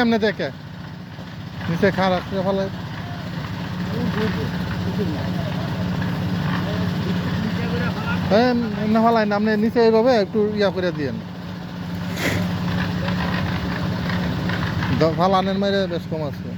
এমনি দেখে নিচে খারাপ ফলে এমনি ফলাই না আপনি নিচে এইভাবে একটু ইয়া করে দিয়েন ফালানের মেরে বেশ কম আছে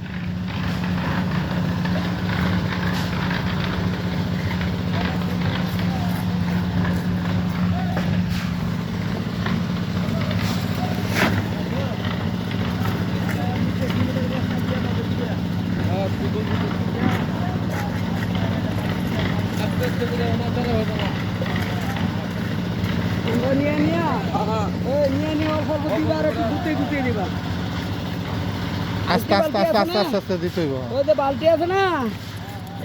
আস্তে আস্তে আস্তে আস্তে আস্তে আস্তে দিতে হইব ওই যে বালতি আছে না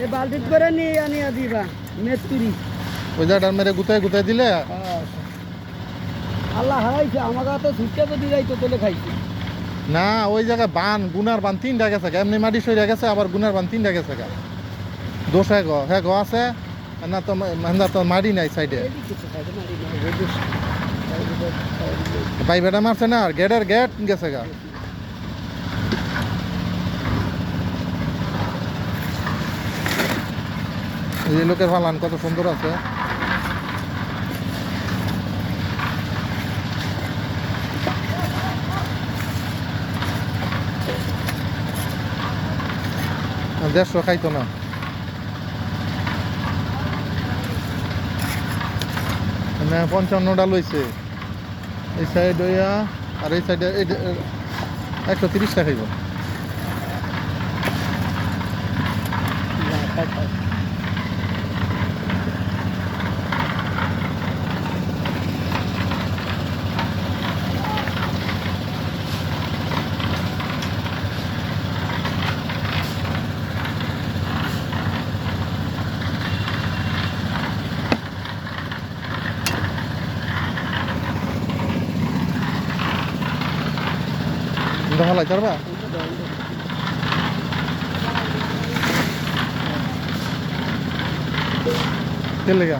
এই বালতি করে নিয়ে আনিয়া দিবা মেতুরি ওই জায়গাটার মেরে গুতায় গুতায় দিলে আল্লাহ হারাইছে আমাকে তো ছুটতে তো দিলাইতো তোলে খাইছি না ওই জায়গায় বান গুনার বান 3টা গেছে এমনি মাটি সইরা গেছে আবার গুনার বান 3টা গেছে দোষ হ্যাঁ গো আছে না তো মেহন্দা তো মারি নাই সাইডে ভাই বেটা মারছে না গেটের গেট গেছে গা এই লোকের ফালান কত সুন্দর আছে দেড়শো খাইতো না মানে 55টা লইছে এই সাইড হইয়া আর এই সাইডে 130টা খাইব ঢালাই পারবা কে লেগা